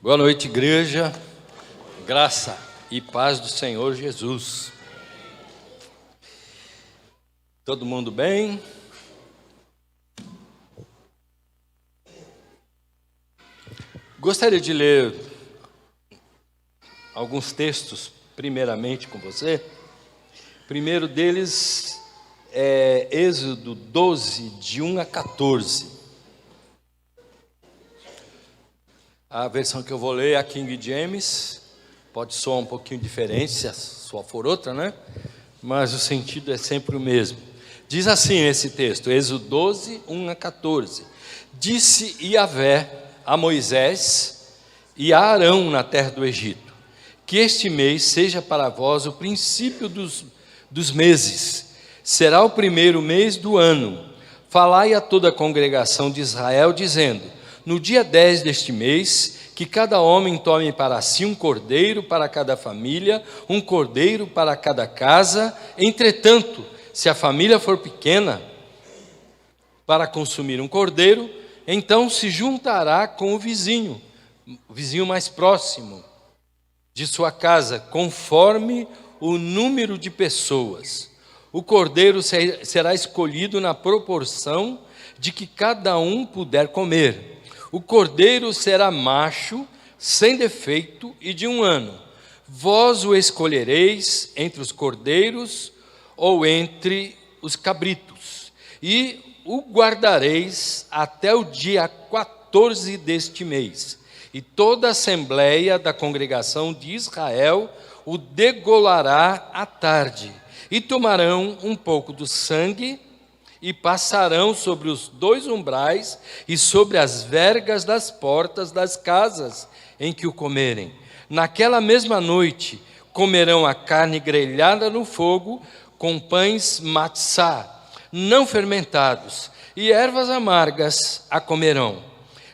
Boa noite, igreja. Graça e paz do Senhor Jesus. Todo mundo bem? Gostaria de ler alguns textos, primeiramente com você. O primeiro deles é Êxodo 12, de 1 a 14. A versão que eu vou ler é a King James. Pode soar um pouquinho diferente, se a sua for outra, né? Mas o sentido é sempre o mesmo. Diz assim esse texto, Êxodo 12, 1 a 14. Disse Yahvé a Moisés e a Arão na terra do Egito: que este mês seja para vós o princípio dos meses. Será o primeiro mês do ano. Falai a toda a congregação de Israel, dizendo: no dia 10 deste mês, que cada homem tome para si um cordeiro para cada família, um cordeiro para cada casa. Entretanto, se a família for pequena para consumir um cordeiro, então se juntará com o vizinho mais próximo de sua casa, conforme o número de pessoas. O cordeiro será escolhido na proporção de que cada um puder comer. O cordeiro será macho, sem defeito e de 1 ano. Vós o escolhereis entre os cordeiros ou entre os cabritos, e o guardareis até o dia 14 deste mês. E toda a assembleia da congregação de Israel o degolará à tarde, e tomarão um pouco do sangue e passarão sobre os 2 umbrais e sobre as vergas das portas das casas em que o comerem. Naquela mesma noite comerão a carne grelhada no fogo com pães matzá, não fermentados, e ervas amargas a comerão.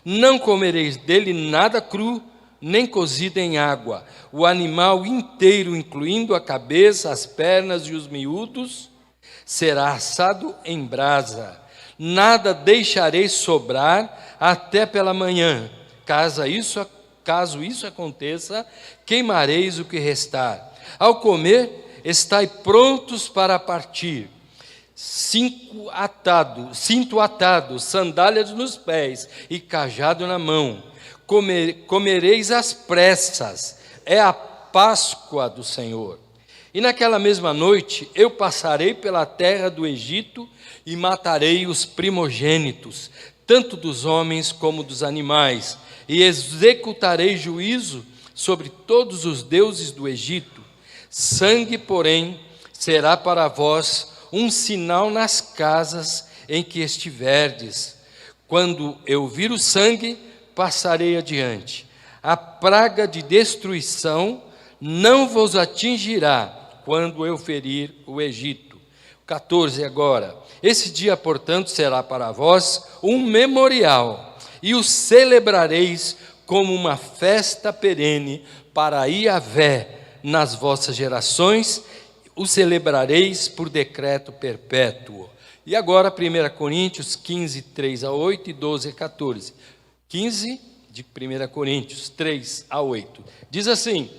Não comereis dele nada cru, nem cozido em água. O animal inteiro, incluindo a cabeça, as pernas e os miúdos, será assado em brasa. Nada deixareis sobrar até pela manhã. Caso isso aconteça, queimareis o que restar. Ao comer, estai prontos para partir. Cinto atado, sandálias nos pés e cajado na mão. Comereis às pressas. É a Páscoa do Senhor. E naquela mesma noite eu passarei pela terra do Egito e matarei os primogênitos, tanto dos homens como dos animais, e executarei juízo sobre todos os deuses do Egito. Sangue, porém, será para vós um sinal nas casas em que estiverdes. Quando eu vir o sangue, passarei adiante. A praga de destruição não vos atingirá quando eu ferir o Egito. 14 agora. Esse dia, portanto, será para vós um memorial, e o celebrareis como uma festa perene para Yahvé nas vossas gerações. O celebrareis por decreto perpétuo. E agora 1 Coríntios 15, 3 a 8 e 12 a 14. 15 de 1 Coríntios 3 a 8. Diz assim: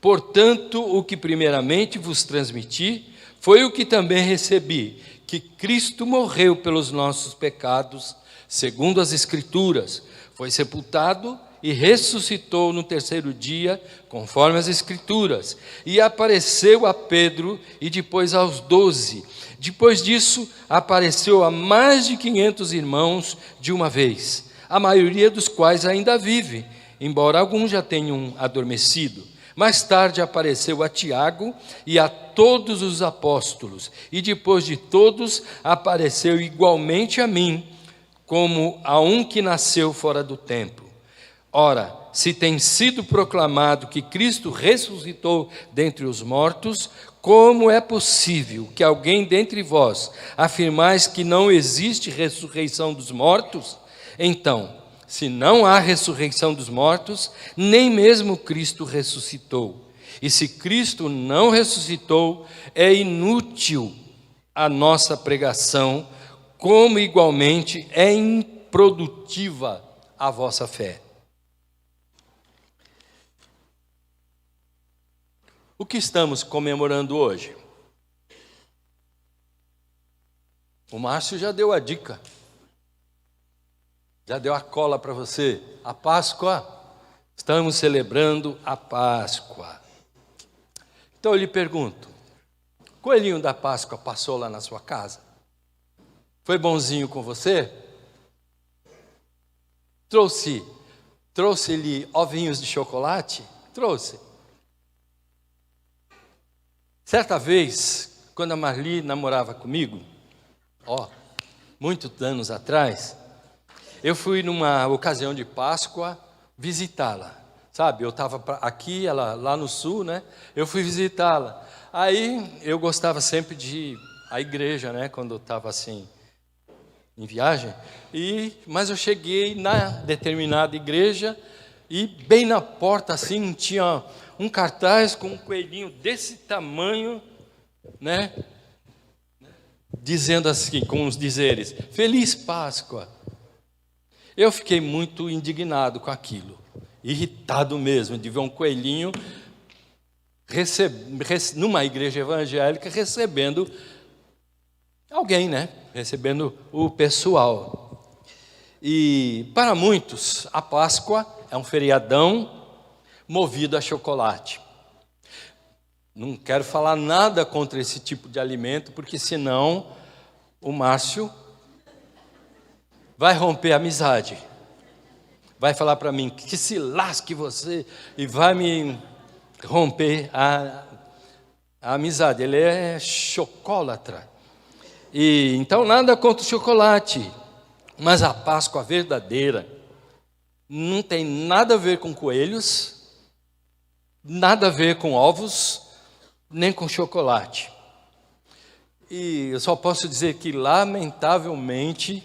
portanto, o que primeiramente vos transmiti foi o que também recebi, que Cristo morreu pelos nossos pecados, segundo as Escrituras, foi sepultado e ressuscitou no 3º dia, conforme as Escrituras, e apareceu a Pedro e depois aos 12. Depois disso, apareceu a mais de 500 irmãos de uma vez, a maioria dos quais ainda vive, embora alguns já tenham adormecido. Mais tarde apareceu a Tiago e a todos os apóstolos, e depois de todos apareceu igualmente a mim, como a um que nasceu fora do templo. Ora, se tem sido proclamado que Cristo ressuscitou dentre os mortos, como é possível que alguém dentre vós afirmais que não existe ressurreição dos mortos? Então, se não há ressurreição dos mortos, nem mesmo Cristo ressuscitou. E se Cristo não ressuscitou, é inútil a nossa pregação, como igualmente é improdutiva a vossa fé. O que estamos comemorando hoje? O Márcio já deu a dica. Já deu a cola para você. A Páscoa. Estamos celebrando a Páscoa. Então eu lhe pergunto, o coelhinho da Páscoa passou lá na sua casa? Foi bonzinho com você? Trouxe-lhe ovinhos de chocolate? Trouxe. Certa vez, quando a Marli namorava comigo, muitos anos atrás, eu fui numa ocasião de Páscoa visitá-la. Sabe, eu estava aqui, ela lá no sul, né? Eu fui visitá-la. Aí eu gostava sempre de ir à igreja, né? Quando eu estava assim, em viagem. Mas eu cheguei na determinada igreja e bem na porta assim tinha um cartaz com um coelhinho desse tamanho, né? Dizendo assim, com os dizeres: Feliz Páscoa. Eu fiquei muito indignado com aquilo, irritado mesmo de ver um coelhinho numa igreja evangélica recebendo alguém, né? Recebendo o pessoal. E para muitos, a Páscoa é um feriadão movido a chocolate. Não quero falar nada contra esse tipo de alimento, porque senão o Márcio vai romper a amizade. Vai falar para mim que se lasque você e vai me romper a amizade. Ele é chocolatra. E então nada contra o chocolate, mas a Páscoa verdadeira não tem nada a ver com coelhos, nada a ver com ovos, nem com chocolate. E eu só posso dizer que, lamentavelmente,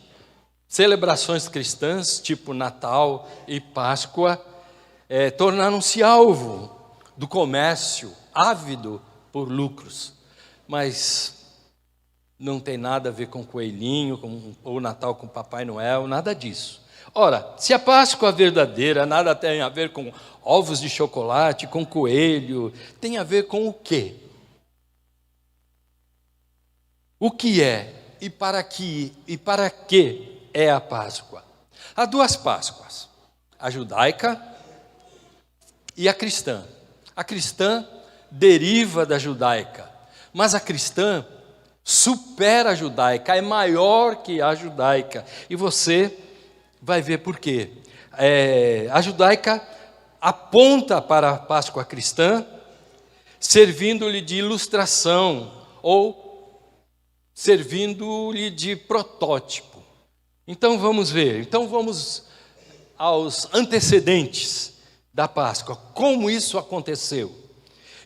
celebrações cristãs, tipo Natal e Páscoa, tornaram-se alvo do comércio ávido por lucros. Mas não tem nada a ver com coelhinho, ou Natal com Papai Noel, nada disso. Ora, se a Páscoa verdadeira nada tem a ver com ovos de chocolate, com coelho, tem a ver com o quê? O que é e para que é a Páscoa? Há duas Páscoas, a judaica e a cristã. A cristã deriva da judaica, mas a cristã supera a judaica, é maior que a judaica. E você vai ver por quê. A judaica aponta para a Páscoa cristã, servindo-lhe de ilustração ou servindo-lhe de protótipo. Então vamos ver. Então vamos aos antecedentes da Páscoa. Como isso aconteceu?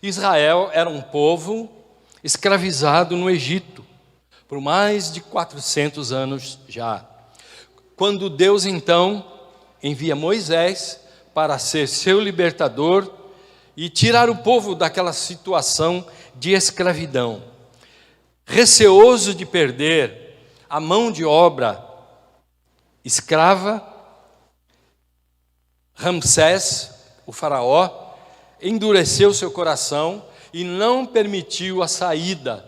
Israel era um povo escravizado no Egito por mais de 400 anos já. Quando Deus então envia Moisés para ser seu libertador e tirar o povo daquela situação de escravidão. Receoso de perder a mão de obra escrava, Ramsés, o faraó, endureceu seu coração e não permitiu a saída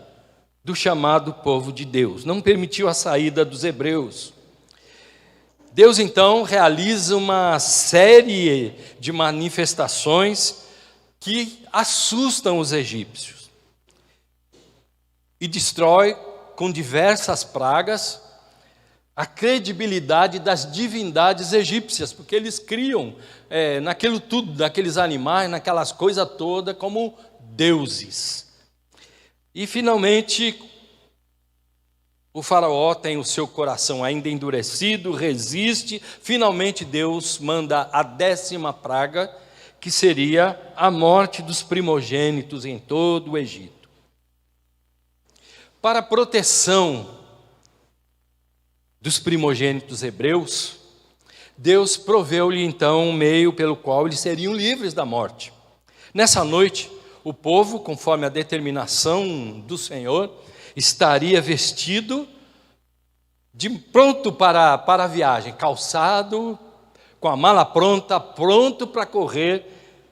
do chamado povo de Deus, não permitiu a saída dos hebreus. Deus então realiza uma série de manifestações que assustam os egípcios e destrói com diversas pragas a credibilidade das divindades egípcias, porque eles criam naquilo tudo, naqueles animais, naquelas coisas todas, como deuses. E finalmente o faraó tem o seu coração ainda endurecido, resiste. Finalmente Deus manda a 10ª praga, que seria a morte dos primogênitos em todo o Egito. Para a proteção dos primogênitos hebreus, Deus proveu-lhe então um meio pelo qual eles seriam livres da morte. Nessa noite, o povo, conforme a determinação do Senhor, estaria vestido pronto para a viagem, calçado, com a mala pronto para correr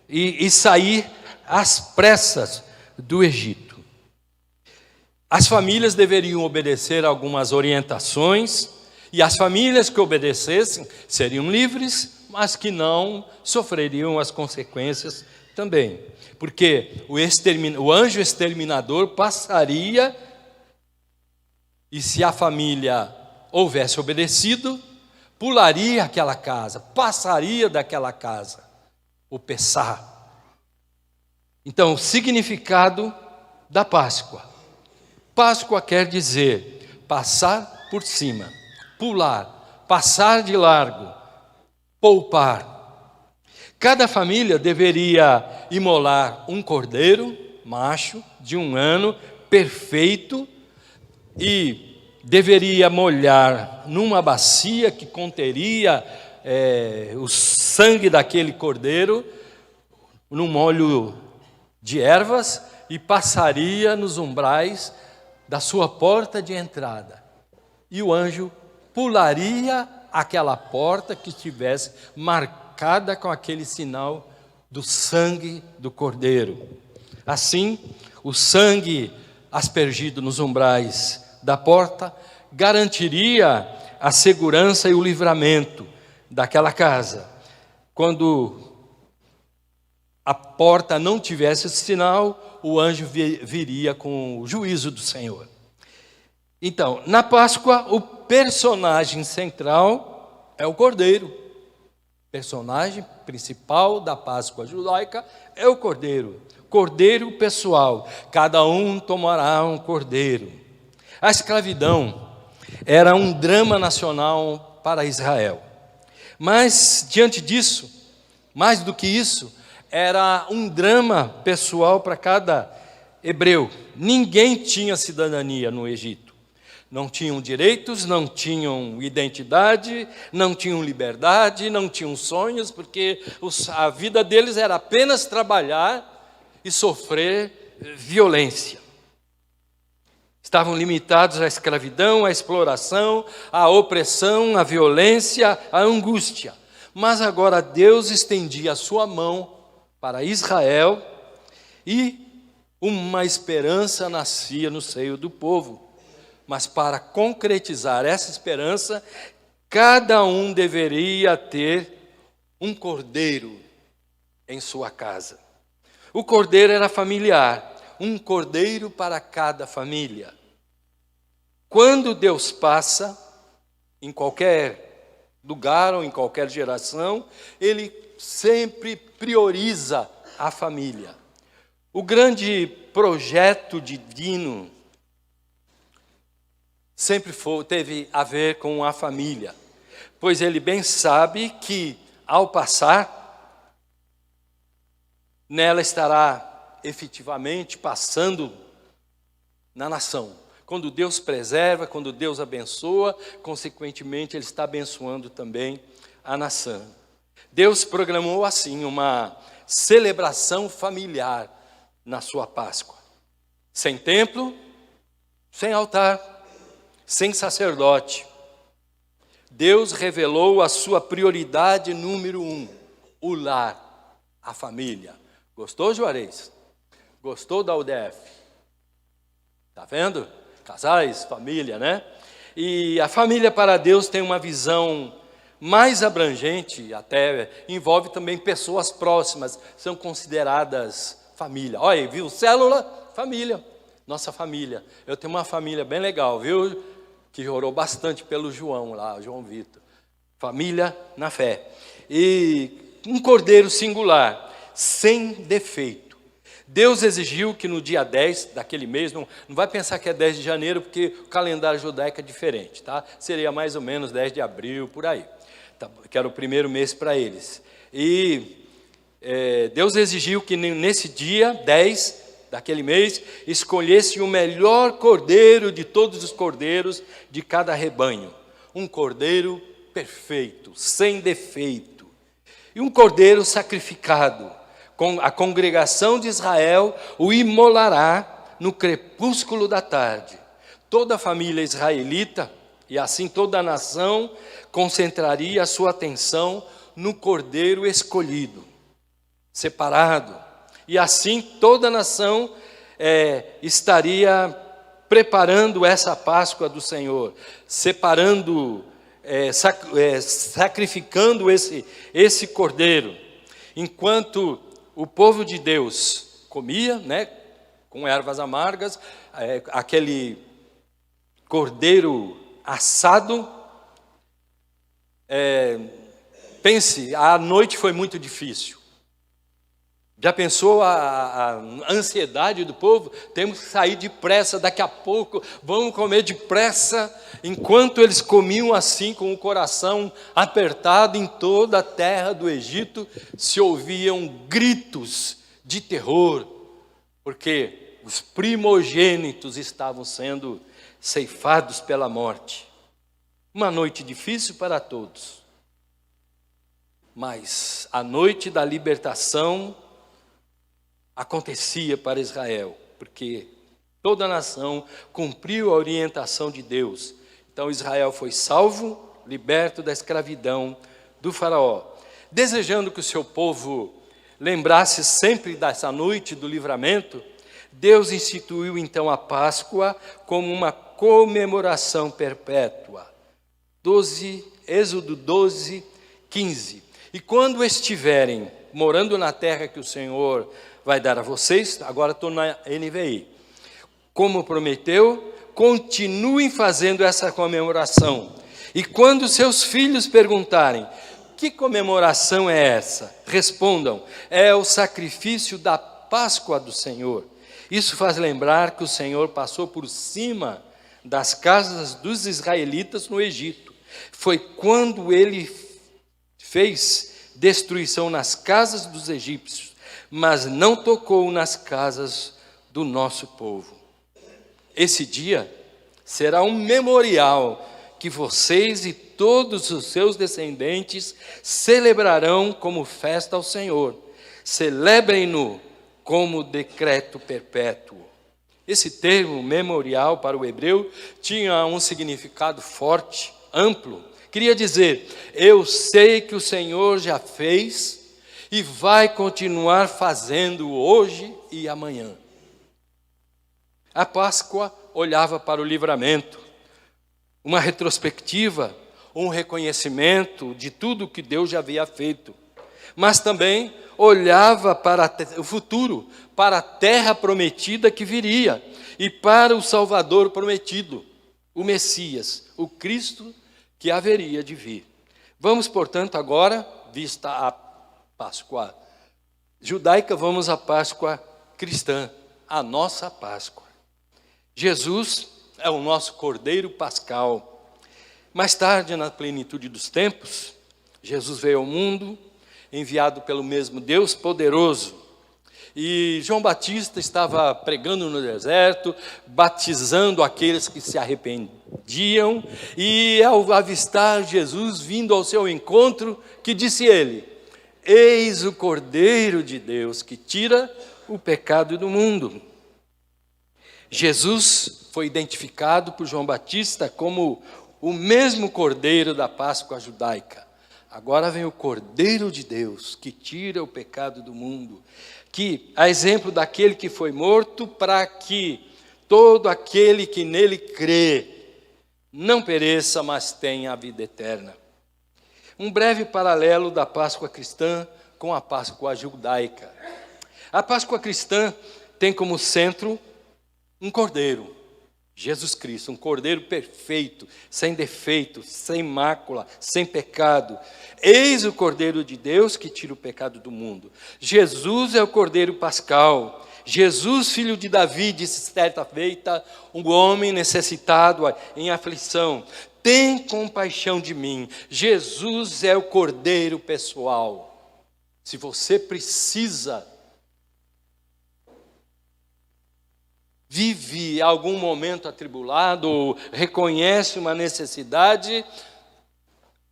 e sair às pressas do Egito. As famílias deveriam obedecer algumas orientações, e as famílias que obedecessem seriam livres, mas que não sofreriam as consequências também. Porque o anjo exterminador passaria, e se a família houvesse obedecido, pularia aquela casa, passaria daquela casa, o Pessah. Então, o significado da Páscoa. Páscoa quer dizer passar por cima, pular, passar de largo, poupar. Cada família deveria imolar um cordeiro, macho, de 1 ano, perfeito, e deveria molhar numa bacia que conteria o sangue daquele cordeiro, num molho de ervas, e passaria nos umbrais da sua porta de entrada. E o anjo pularia aquela porta que estivesse marcada com aquele sinal do sangue do cordeiro. Assim, o sangue aspergido nos umbrais da porta garantiria a segurança e o livramento daquela casa. Quando a porta não tivesse esse sinal, o anjo viria com o juízo do Senhor. Então, na Páscoa, o personagem central é o cordeiro. O personagem principal da Páscoa judaica é o cordeiro. Cordeiro pessoal. Cada um tomará um cordeiro. A escravidão era um drama nacional para Israel. Mas, diante disso, mais do que isso, era um drama pessoal para cada hebreu. Ninguém tinha cidadania no Egito. Não tinham direitos, não tinham identidade, não tinham liberdade, não tinham sonhos, porque a vida deles era apenas trabalhar e sofrer violência. Estavam limitados à escravidão, à exploração, à opressão, à violência, à angústia. Mas agora Deus estendia a sua mão para Israel, e uma esperança nascia no seio do povo. Mas para concretizar essa esperança, cada um deveria ter um cordeiro em sua casa. O cordeiro era familiar, um cordeiro para cada família. Quando Deus passa, em qualquer lugar ou em qualquer geração, Ele sempre prioriza a família. O grande projeto divino sempre teve a ver com a família, pois Ele bem sabe que, ao passar, nela estará efetivamente passando na nação. Quando Deus preserva, quando Deus abençoa, consequentemente Ele está abençoando também a nação. Deus programou assim uma celebração familiar na sua Páscoa. Sem templo, sem altar, sem sacerdote. Deus revelou a sua prioridade número 1, o lar, a família. Gostou, Juarez? Gostou da UDF? Está vendo? Casais, família, né? E a família para Deus tem uma visão mais abrangente, até envolve também pessoas próximas, são consideradas família. Olha, viu? Célula, família, nossa família. Eu tenho uma família bem legal, viu? Que orou bastante pelo João lá, João Vitor. Família na fé. E um cordeiro singular, sem defeito. Deus exigiu que no dia 10 daquele mês, não vai pensar que é 10 de janeiro, porque o calendário judaico é diferente, tá? Seria mais ou menos 10 de abril, por aí. Que era o primeiro mês para eles. E Deus exigiu que nesse dia 10 daquele mês, escolhesse o melhor cordeiro de todos os cordeiros de cada rebanho. Um cordeiro perfeito, sem defeito. E um cordeiro sacrificado. A congregação de Israel o imolará no crepúsculo da tarde. Toda a família israelita, e assim toda a nação, concentraria a sua atenção no cordeiro escolhido, separado. E assim toda a nação estaria preparando essa Páscoa do Senhor, separando, sacrificando esse cordeiro, enquanto o povo de Deus comia, né, com ervas amargas, aquele cordeiro assado. Pense, a noite foi muito difícil. Já pensou a ansiedade do povo? Temos que sair depressa, daqui a pouco vamos comer depressa. Enquanto eles comiam assim, com o coração apertado, em toda a terra do Egito se ouviam gritos de terror, porque os primogênitos estavam sendo ceifados pela morte. Uma noite difícil para todos, mas a noite da libertação acontecia para Israel, porque toda a nação cumpriu a orientação de Deus. Então Israel foi salvo, liberto da escravidão do faraó. Desejando que o seu povo lembrasse sempre dessa noite do livramento, Deus instituiu então a Páscoa como uma comemoração perpétua. Êxodo 12, 15. E quando estiverem morando na terra que o Senhor vai dar a vocês, agora estou na NVI, como prometeu, continuem fazendo essa comemoração. E quando seus filhos perguntarem, que comemoração é essa? Respondam, é o sacrifício da Páscoa do Senhor. Isso faz lembrar que o Senhor passou por cima das casas dos israelitas no Egito. Foi quando ele fez destruição nas casas dos egípcios, mas não tocou nas casas do nosso povo. Esse dia será um memorial que vocês e todos os seus descendentes celebrarão como festa ao Senhor. Celebrem-no como decreto perpétuo. Esse termo memorial para o hebreu tinha um significado forte, amplo. Queria dizer, eu sei que o Senhor já fez e vai continuar fazendo hoje e amanhã. A Páscoa olhava para o livramento, uma retrospectiva, um reconhecimento de tudo que Deus já havia feito, mas também olhava para o futuro, para a terra prometida que viria e para o Salvador prometido, o Messias, o Cristo que haveria de vir. Vamos, portanto, agora, vista a Páscoa judaica, vamos à Páscoa cristã, a nossa Páscoa. Jesus é o nosso Cordeiro Pascal. Mais tarde, na plenitude dos tempos, Jesus veio ao mundo, enviado pelo mesmo Deus poderoso. E João Batista estava pregando no deserto, batizando aqueles que se arrependiam. E ao avistar Jesus vindo ao seu encontro, que disse ele, eis o Cordeiro de Deus que tira o pecado do mundo. Jesus foi identificado por João Batista como o mesmo Cordeiro da Páscoa judaica. Agora vem o Cordeiro de Deus que tira o pecado do mundo, que, a exemplo daquele que foi morto, para que todo aquele que nele crê não pereça, mas tenha a vida eterna. Um breve paralelo da Páscoa cristã com a Páscoa judaica. A Páscoa cristã tem como centro um cordeiro, Jesus Cristo, um cordeiro perfeito, sem defeito, sem mácula, sem pecado. Eis o Cordeiro de Deus que tira o pecado do mundo. Jesus é o Cordeiro Pascal. Jesus, filho de Davi, disse certa feita, um homem necessitado em aflição, tem compaixão de mim. Jesus é o Cordeiro pessoal. Se você precisa, vive algum momento atribulado, ou reconhece uma necessidade,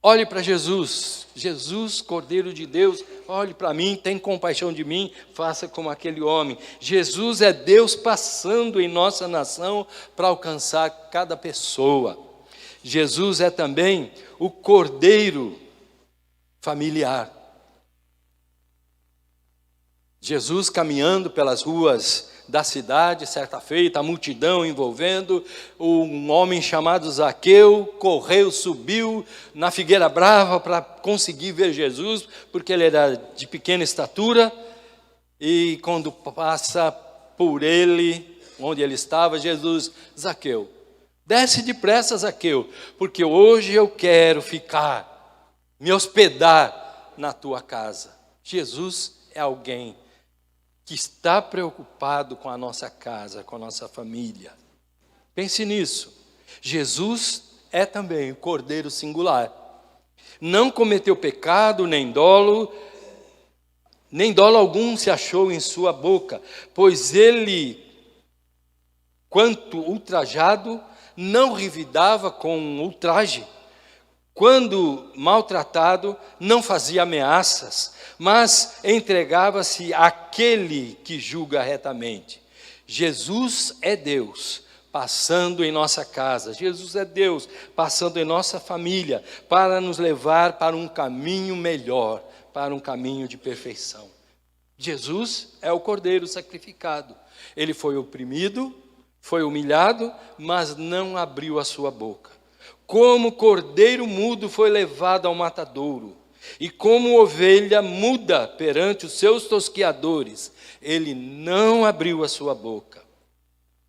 olhe para Jesus. Jesus, Cordeiro de Deus, olhe para mim, tem compaixão de mim, faça como aquele homem. Jesus é Deus passando em nossa nação para alcançar cada pessoa. Jesus é também o Cordeiro familiar. Jesus caminhando pelas ruas da cidade, certa feita, a multidão envolvendo, um homem chamado Zaqueu correu, subiu na figueira brava para conseguir ver Jesus, porque ele era de pequena estatura, e quando passa por ele, onde ele estava, Jesus: Zaqueu, desce depressa, Zaqueu, porque hoje eu quero me hospedar na tua casa. Jesus é alguém que está preocupado com a nossa casa, com a nossa família. Pense nisso. Jesus é também o Cordeiro singular. Não cometeu pecado, nem dolo algum se achou em sua boca, pois ele, quanto ultrajado, não revidava com ultraje. Quando maltratado, não fazia ameaças, mas entregava-se àquele que julga retamente. Jesus é Deus passando em nossa casa. Jesus é Deus passando em nossa família, para nos levar para um caminho melhor, para um caminho de perfeição. Jesus é o Cordeiro sacrificado. Ele foi oprimido, foi humilhado, mas não abriu a sua boca. Como cordeiro mudo foi levado ao matadouro, e como ovelha muda perante os seus tosqueadores, ele não abriu a sua boca.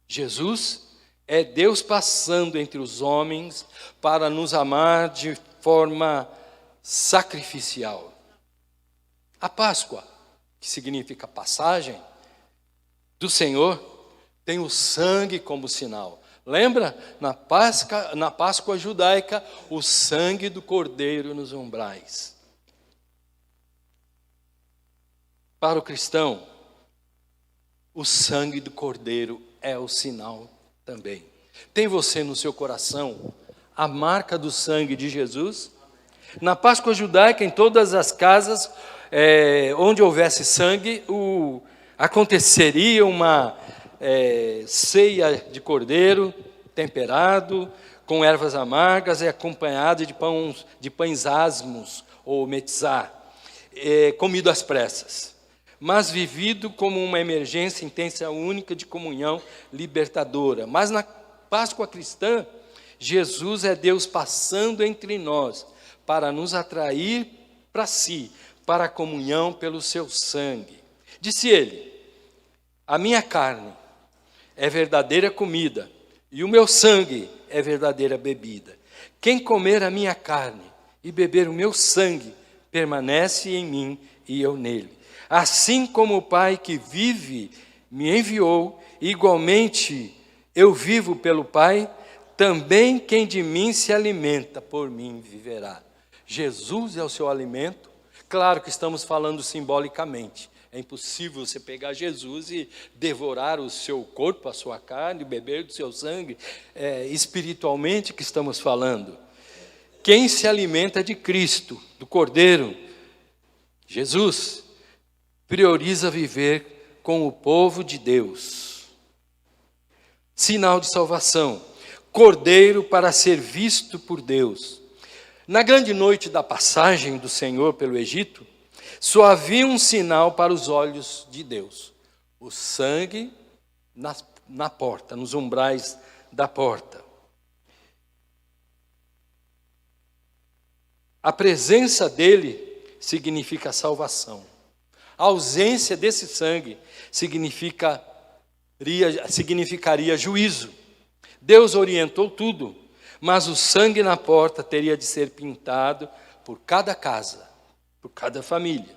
Jesus é Deus passando entre os homens para nos amar de forma sacrificial. A Páscoa, que significa passagem do Senhor, tem o sangue como sinal. Lembra? Na Páscoa judaica, o sangue do cordeiro nos umbrais. Para o cristão, o sangue do cordeiro é o sinal também. Tem você no seu coração a marca do sangue de Jesus? Na Páscoa judaica, em todas as casas onde houvesse sangue, aconteceria uma ceia de cordeiro temperado com ervas amargas e acompanhado de pães asmos ou metzá, comido às pressas, mas vivido como uma emergência intensa única de comunhão libertadora. Mas na Páscoa cristã, Jesus é Deus passando entre nós para nos atrair para si, para a comunhão pelo seu sangue. Disse ele: a minha carne é verdadeira comida, e o meu sangue é verdadeira bebida. Quem comer a minha carne e beber o meu sangue, permanece em mim e eu nele. Assim como o Pai que vive me enviou, igualmente eu vivo pelo Pai, também quem de mim se alimenta, por mim viverá. Jesus é o seu alimento? Claro que estamos falando simbolicamente. É impossível você pegar Jesus e devorar o seu corpo, a sua carne, beber do seu sangue. É espiritualmente que estamos falando. Quem se alimenta de Cristo, do Cordeiro, Jesus, prioriza viver com o povo de Deus. Sinal de salvação. Cordeiro para ser visto por Deus. Na grande noite da passagem do Senhor pelo Egito, só havia um sinal para os olhos de Deus: o sangue na porta, nos umbrais da porta. A presença dele significa salvação. A ausência desse sangue significaria juízo. Deus orientou tudo, mas o sangue na porta teria de ser pintado por cada casa, por cada família.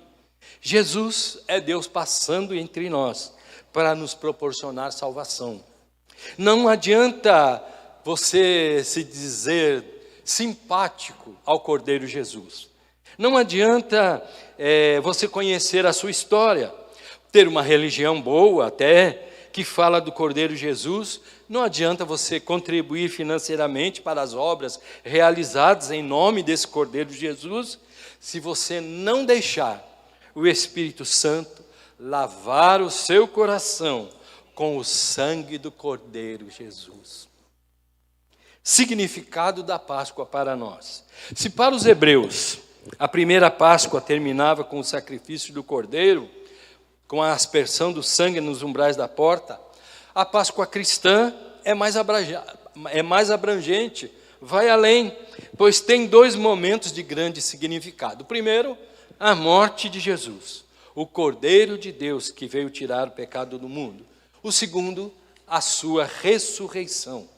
Jesus é Deus passando entre nós para nos proporcionar salvação. Não adianta você se dizer simpático ao Cordeiro Jesus. Não adianta você conhecer a sua história, ter uma religião boa até, que fala do Cordeiro Jesus. Não adianta você contribuir financeiramente para as obras realizadas em nome desse Cordeiro Jesus, se você não deixar o Espírito Santo lavar o seu coração com o sangue do Cordeiro Jesus. Significado da Páscoa para nós. Se para os hebreus a primeira Páscoa terminava com o sacrifício do Cordeiro, com a aspersão do sangue nos umbrais da porta, a Páscoa cristã é mais abrangente, vai além, pois tem dois momentos de grande significado. O primeiro, a morte de Jesus, o Cordeiro de Deus que veio tirar o pecado do mundo. O segundo, a sua ressurreição.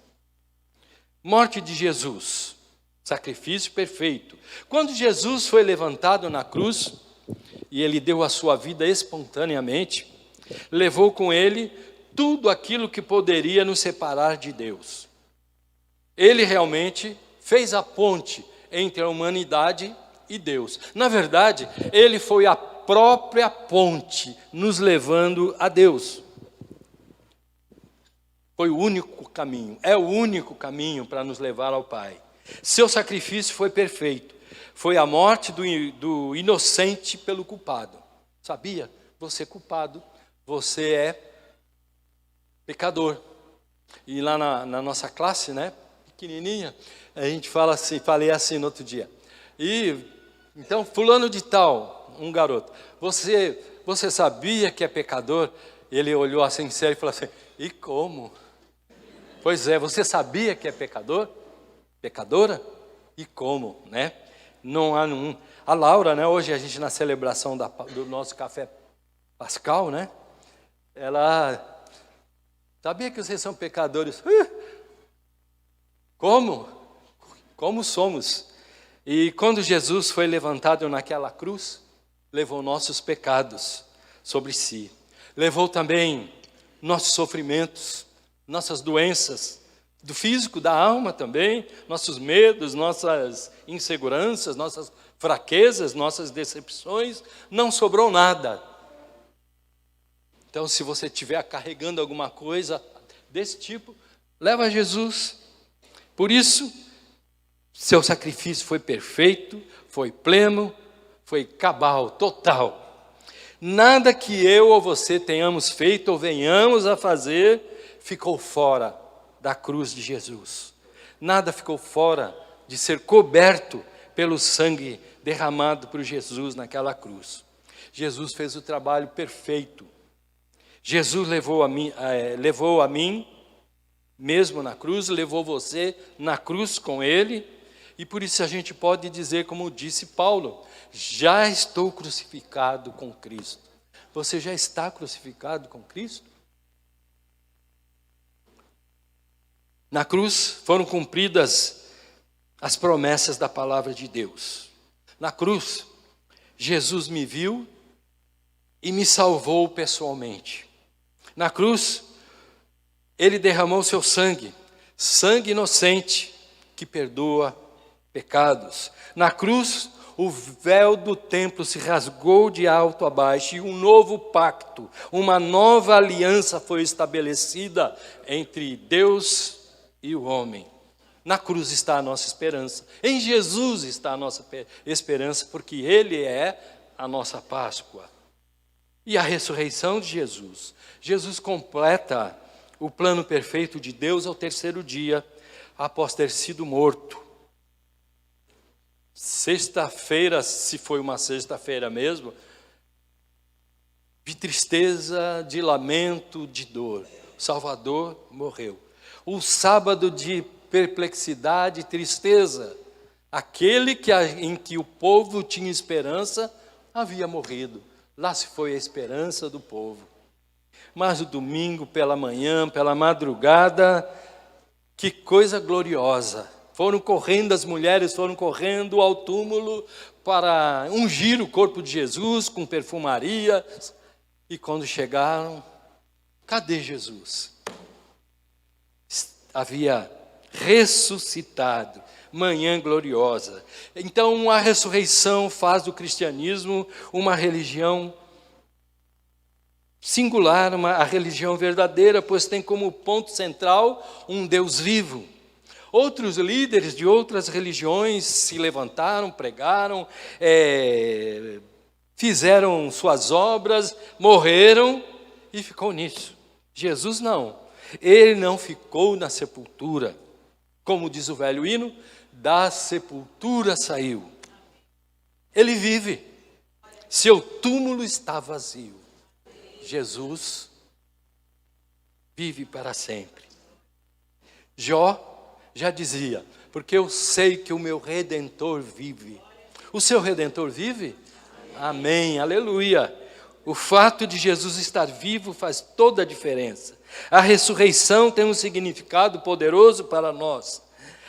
Morte de Jesus, sacrifício perfeito. Quando Jesus foi levantado na cruz, e ele deu a sua vida espontaneamente, levou com ele tudo aquilo que poderia nos separar de Deus. Ele realmente fez a ponte entre a humanidade e Deus. Na verdade, ele foi a própria ponte nos levando a Deus. Foi o único caminho, é o único caminho para nos levar ao Pai. Seu sacrifício foi perfeito. Foi a morte do inocente pelo culpado. Sabia? Você é culpado, você é pecador. E lá na nossa classe, né, pequenininha, a gente fala assim, falei assim no outro dia. E então fulano de tal, um garoto, você sabia que é pecador? Ele olhou assim sério e falou assim: e como? Pois é, você sabia que é pecador? Pecadora? E como, né? Não há nenhum. A Laura, né, hoje a gente na celebração do nosso café pascal, né? Ela sabia que vocês são pecadores. Como? Como somos? E quando Jesus foi levantado naquela cruz, levou nossos pecados sobre si. Levou também nossos sofrimentos, nossas doenças, do físico, da alma também, nossos medos, nossas inseguranças, nossas fraquezas, nossas decepções, não sobrou nada. Então, se você estiver carregando alguma coisa desse tipo, leva a Jesus. Por isso, seu sacrifício foi perfeito, foi pleno, foi cabal, total. Nada que eu ou você tenhamos feito ou venhamos a fazer ficou fora da cruz de Jesus. Nada ficou fora de ser coberto pelo sangue derramado por Jesus naquela cruz. Jesus fez o trabalho perfeito. Jesus levou a mim mesmo na cruz, levou você na cruz com ele, e por isso a gente pode dizer, como disse Paulo: já estou crucificado com Cristo. Você já está crucificado com Cristo? Na cruz foram cumpridas as promessas da palavra de Deus. Na cruz, Jesus me viu e me salvou pessoalmente. Na cruz, ele derramou seu sangue, sangue inocente que perdoa pecados. Na cruz, o véu do templo se rasgou de alto a baixo e um novo pacto, uma nova aliança foi estabelecida entre Deus e o homem. Na cruz está a nossa esperança. Em Jesus está a nossa esperança, porque Ele é a nossa Páscoa. E a ressurreição de Jesus. Jesus completa o plano perfeito de Deus ao terceiro dia, após ter sido morto. Sexta-feira, se foi uma sexta-feira mesmo, de tristeza, de lamento, de dor. O Salvador morreu. O sábado de perplexidade e tristeza, aquele em que o povo tinha esperança, havia morrido. Lá se foi a esperança do povo. Mas o domingo, pela manhã, pela madrugada, que coisa gloriosa. As mulheres foram correndo ao túmulo para ungir o corpo de Jesus com perfumaria. E quando chegaram, cadê Jesus? Havia ressuscitado, manhã gloriosa. Então a ressurreição faz do cristianismo uma religião singular, a religião verdadeira, pois tem como ponto central um Deus vivo. Outros líderes de outras religiões se levantaram, pregaram, fizeram suas obras, morreram e ficou nisso. Jesus não. Ele não ficou na sepultura. Como diz o velho hino, da sepultura saiu. Ele vive. Seu túmulo está vazio. Jesus vive para sempre. Jó já dizia, porque eu sei que o meu Redentor vive. O seu Redentor vive? Amém, aleluia. O fato de Jesus estar vivo faz toda a diferença. A ressurreição tem um significado poderoso para nós.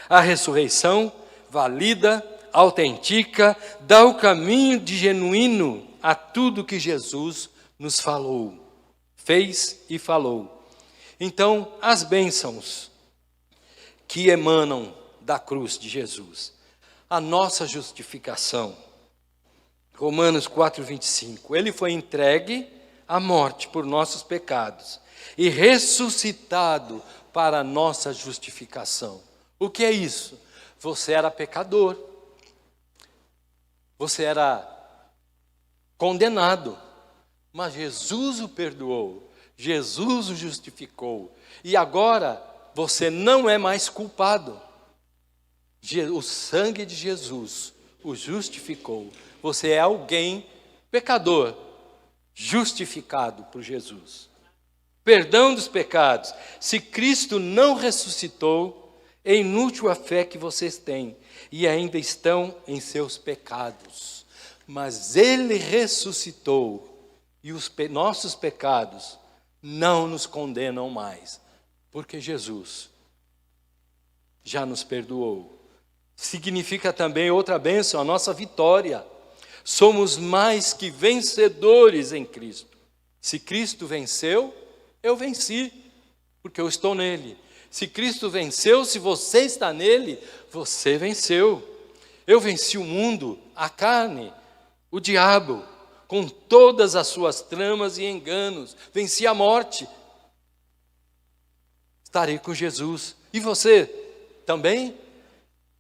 A ressurreição valida, autentica, dá o caminho de genuíno a tudo que Jesus nos falou, fez e falou. Então, as bênçãos que emanam da cruz de Jesus, a nossa justificação. Romanos 4:25, ele foi entregue à morte por nossos pecados e ressuscitado para a nossa justificação. O que é isso? Você era pecador, você era condenado, mas Jesus o perdoou, Jesus o justificou, e agora você não é mais culpado. O sangue de Jesus o justificou. Você é alguém pecador, justificado por Jesus. Perdão dos pecados. Se Cristo não ressuscitou, é inútil a fé que vocês têm e ainda estão em seus pecados. Mas Ele ressuscitou e os nossos pecados não nos condenam mais, porque Jesus já nos perdoou. Significa também outra bênção, a nossa vitória. Somos mais que vencedores em Cristo. Se Cristo venceu, eu venci, porque eu estou nele. Se Cristo venceu, se você está nele, você venceu. Eu venci o mundo, a carne, o diabo, com todas as suas tramas e enganos. Venci a morte. Estarei com Jesus. E você também?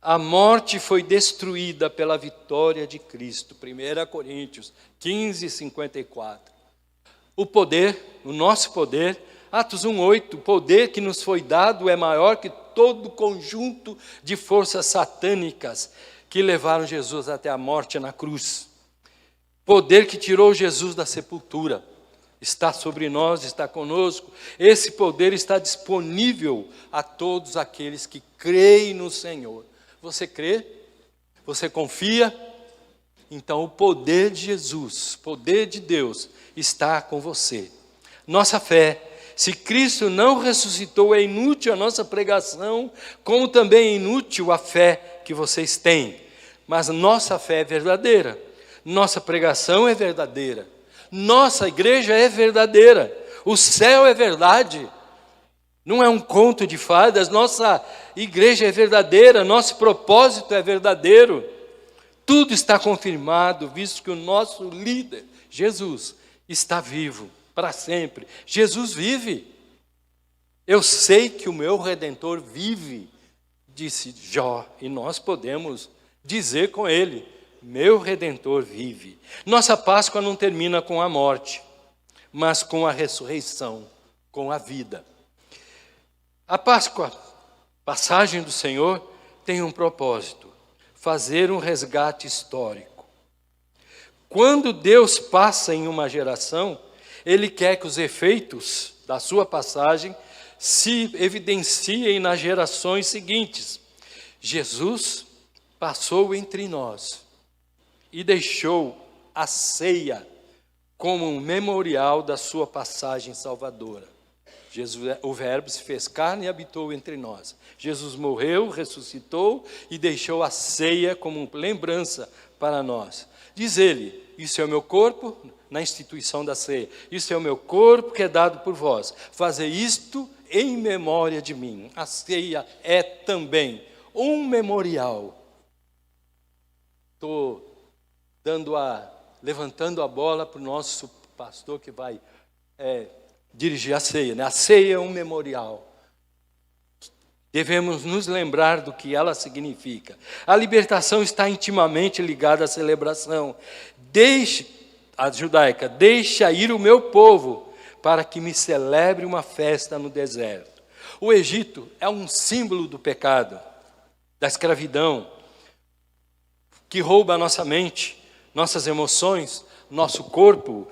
A morte foi destruída pela vitória de Cristo. 1 Coríntios 15:54. O poder, o nosso poder, Atos 1:8, o poder que nos foi dado é maior que todo o conjunto de forças satânicas que levaram Jesus até a morte na cruz. Poder que tirou Jesus da sepultura. Está sobre nós, está conosco. Esse poder está disponível a todos aqueles que creem no Senhor. Você crê? Você confia? Então o poder de Jesus, poder de Deus, está com você. Nossa fé, se Cristo não ressuscitou, é inútil a nossa pregação, como também é inútil a fé que vocês têm. Mas nossa fé é verdadeira, nossa pregação é verdadeira, nossa igreja é verdadeira, o céu é verdade. Não é um conto de fadas, nossa igreja é verdadeira, nosso propósito é verdadeiro. Tudo está confirmado, visto que o nosso líder, Jesus, está vivo para sempre. Jesus vive. Eu sei que o meu Redentor vive, disse Jó, e nós podemos dizer com ele, meu Redentor vive. Nossa Páscoa não termina com a morte, mas com a ressurreição, com a vida. A Páscoa, passagem do Senhor, tem um propósito: fazer um resgate histórico. Quando Deus passa em uma geração, Ele quer que os efeitos da sua passagem se evidenciem nas gerações seguintes. Jesus passou entre nós e deixou a ceia como um memorial da sua passagem salvadora. Jesus, o Verbo se fez carne e habitou entre nós. Jesus morreu, ressuscitou e deixou a ceia como lembrança para nós. Diz ele, isso é o meu corpo, na instituição da ceia, isso é o meu corpo que é dado por vós. Fazer isto em memória de mim. A ceia é também um memorial. Estou levantando a bola para o nosso pastor que vai dirigir a ceia, né? A ceia é um memorial. Devemos nos lembrar do que ela significa. A libertação está intimamente ligada à celebração. A judaica, deixa ir o meu povo para que me celebre uma festa no deserto. O Egito é um símbolo do pecado, da escravidão, que rouba a nossa mente, nossas emoções, nosso corpo,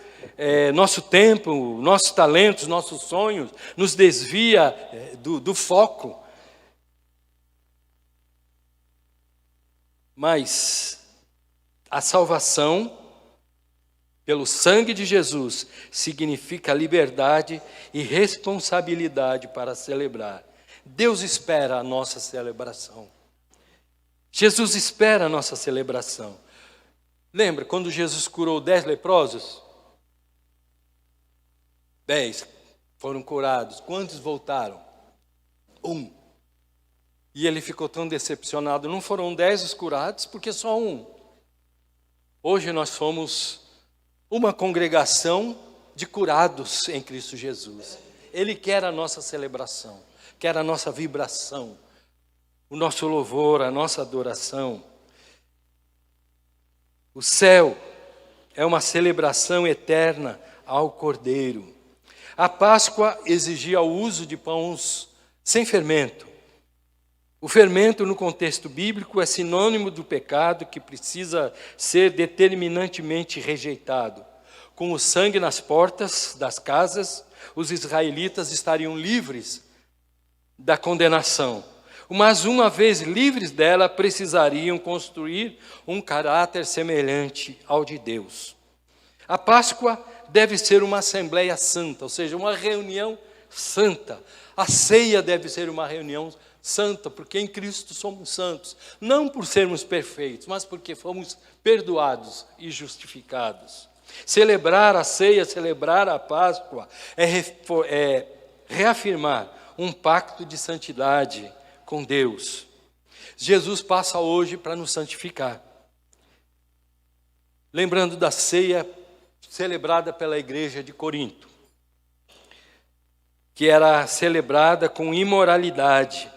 nosso tempo, nossos talentos, nossos sonhos, nos desvia do foco. Mas a salvação pelo sangue de Jesus significa liberdade e responsabilidade para celebrar. Deus espera a nossa celebração. Jesus espera a nossa celebração. Lembra quando Jesus curou 10 leprosos? 10 foram curados. Quantos voltaram? 1. E ele ficou tão decepcionado. Não foram 10 os curados, porque só 1. Hoje nós somos uma congregação de curados em Cristo Jesus. Ele quer a nossa celebração, quer a nossa vibração, o nosso louvor, a nossa adoração. O céu é uma celebração eterna ao Cordeiro. A Páscoa exigia o uso de pães sem fermento. O fermento, no contexto bíblico, é sinônimo do pecado que precisa ser determinantemente rejeitado. Com o sangue nas portas das casas, os israelitas estariam livres da condenação. Mas uma vez livres dela, precisariam construir um caráter semelhante ao de Deus. A Páscoa deve ser uma assembleia santa, ou seja, uma reunião santa. A ceia deve ser uma reunião santa, porque em Cristo somos santos. Não por sermos perfeitos, mas porque fomos perdoados e justificados. Celebrar a ceia, celebrar a Páscoa, é reafirmar um pacto de santidade com Deus. Jesus passa hoje para nos santificar. Lembrando da ceia celebrada pela igreja de Corinto, que era celebrada com imoralidade.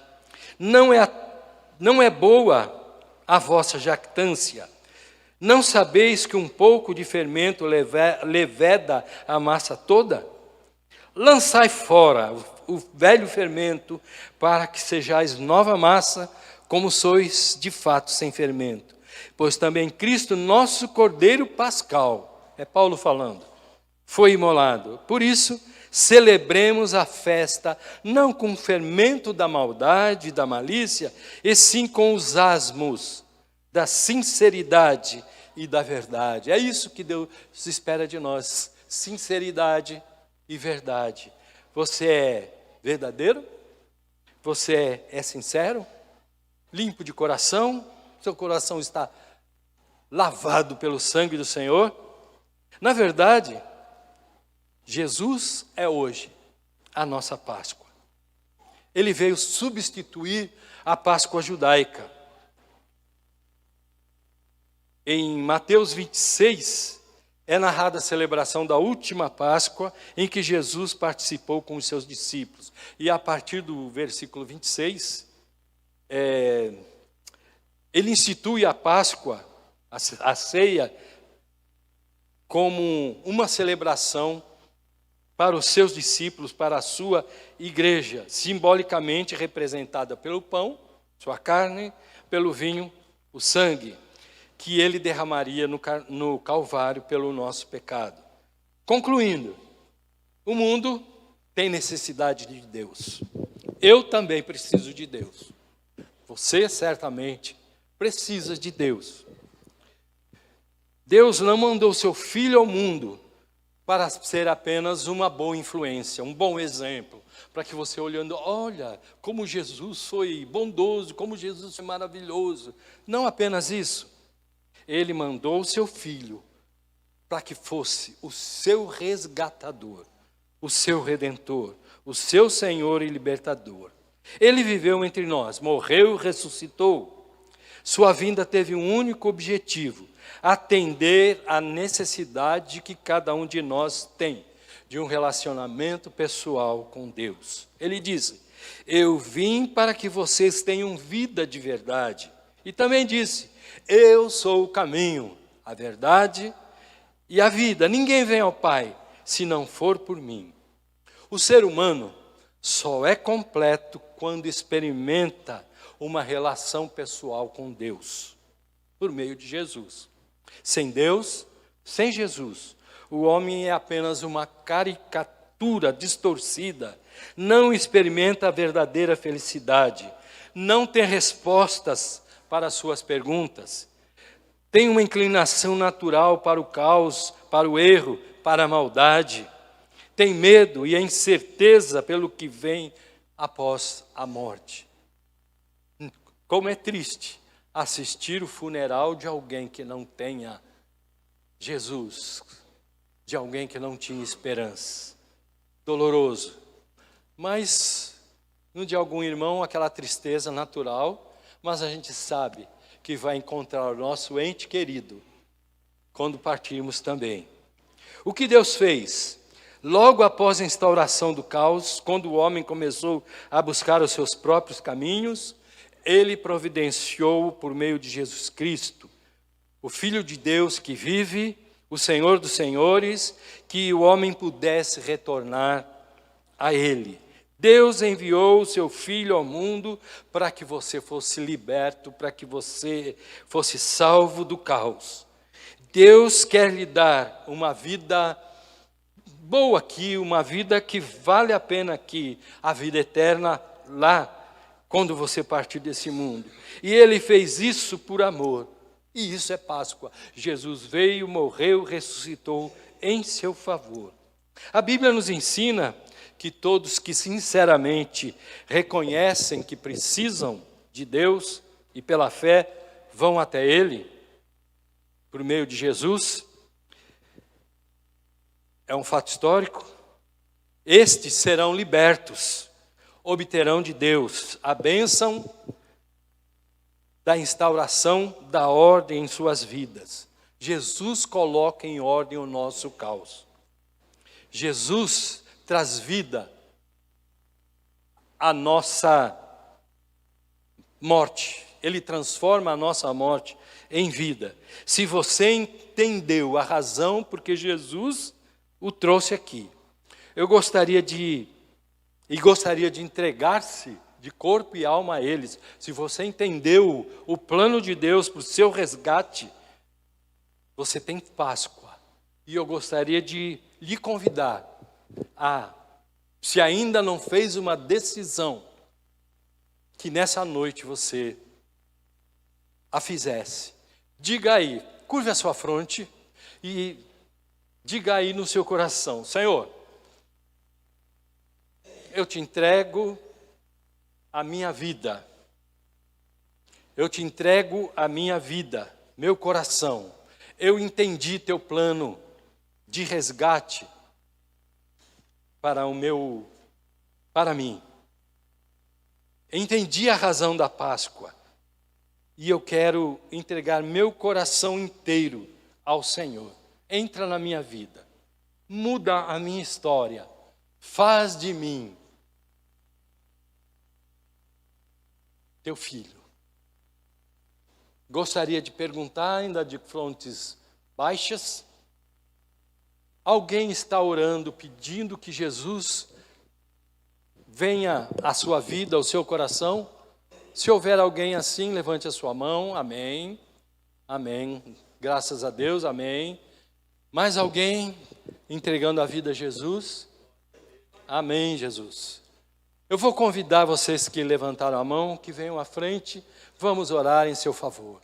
Não é boa a vossa jactância. Não sabeis que um pouco de fermento leveda a massa toda? Lançai fora o velho fermento, para que sejais nova massa, como sois de fato sem fermento. Pois também Cristo, nosso Cordeiro Pascal, é Paulo falando, foi imolado. Por isso, celebremos a festa, não com o fermento da maldade e da malícia, e sim com os asmos da sinceridade e da verdade. É isso que Deus espera de nós, sinceridade e verdade. Você é verdadeiro? Você é sincero? Limpo de coração? Seu coração está lavado pelo sangue do Senhor? Na verdade, Jesus é hoje a nossa Páscoa. Ele veio substituir a Páscoa judaica. Em Mateus 26, é narrada a celebração da última Páscoa, em que Jesus participou com os seus discípulos. E a partir do versículo 26, ele institui a Páscoa, a ceia, como uma celebração para os seus discípulos, para a sua igreja, simbolicamente representada pelo pão, sua carne, pelo vinho, o sangue, que ele derramaria no Calvário pelo nosso pecado. Concluindo, o mundo tem necessidade de Deus. Eu também preciso de Deus. Você certamente precisa de Deus. Deus não mandou seu Filho ao mundo para ser apenas uma boa influência, um bom exemplo, para que você olhando, olha, como Jesus foi bondoso, como Jesus foi maravilhoso. Não apenas isso. Ele mandou o seu Filho para que fosse o seu resgatador, o seu redentor, o seu Senhor e libertador. Ele viveu entre nós, morreu e ressuscitou. Sua vinda teve um único objetivo: atender à necessidade que cada um de nós tem de um relacionamento pessoal com Deus. Ele disse: eu vim para que vocês tenham vida de verdade. E também disse: eu sou o caminho, a verdade e a vida. Ninguém vem ao Pai se não for por mim. O ser humano só é completo quando experimenta uma relação pessoal com Deus, por meio de Jesus. Sem Deus, Sem Jesus, o homem é apenas uma caricatura distorcida, não experimenta a verdadeira felicidade, não tem respostas para as suas perguntas, tem uma inclinação natural para o caos, para o erro, para a maldade, tem medo e a incerteza pelo que vem após a morte. Como é triste assistir o funeral de alguém que não tenha Jesus, de alguém que não tinha esperança. Doloroso. Mas, no de algum irmão, aquela tristeza natural, mas a gente sabe que vai encontrar o nosso ente querido quando partirmos também. O que Deus fez? Logo após a instauração do caos, quando o homem começou a buscar os seus próprios caminhos, Ele providenciou por meio de Jesus Cristo, o Filho de Deus que vive, o Senhor dos Senhores, que o homem pudesse retornar a Ele. Deus enviou o seu Filho ao mundo para que você fosse liberto, para que você fosse salvo do caos. Deus quer lhe dar uma vida boa aqui, uma vida que vale a pena aqui, a vida eterna lá, quando você partir desse mundo. E Ele fez isso por amor. E isso é Páscoa. Jesus veio, morreu, ressuscitou em seu favor. A Bíblia nos ensina que todos que sinceramente reconhecem que precisam de Deus e pela fé vão até Ele, por meio de Jesus, é um fato histórico, estes serão libertos, obterão de Deus a bênção da instauração da ordem em suas vidas. Jesus coloca em ordem o nosso caos. Jesus traz vida à nossa morte. Ele transforma a nossa morte em vida. Se você entendeu a razão porque Jesus o trouxe aqui, eu gostaria de entregar-se de corpo e alma a eles. Se você entendeu o plano de Deus para o seu resgate, você tem Páscoa. E eu gostaria de lhe convidar a, se ainda não fez uma decisão, que nessa noite você a fizesse. Diga aí, curve a sua fronte e diga aí no seu coração: Senhor, eu te entrego a minha vida. Eu te entrego a minha vida, meu coração. Eu entendi teu plano de resgate para mim. Entendi a razão da Páscoa. E eu quero entregar meu coração inteiro ao Senhor. Entra na minha vida. Muda a minha história. Faz de mim teu filho. Gostaria de perguntar, ainda de frontes baixas, alguém está orando, pedindo que Jesus venha à sua vida, ao seu coração? Se houver alguém assim, levante a sua mão. Amém. Amém. Graças a Deus. Amém. Mais alguém entregando a vida a Jesus? Amém, Jesus. Eu vou convidar vocês que levantaram a mão, que venham à frente. Vamos orar em seu favor.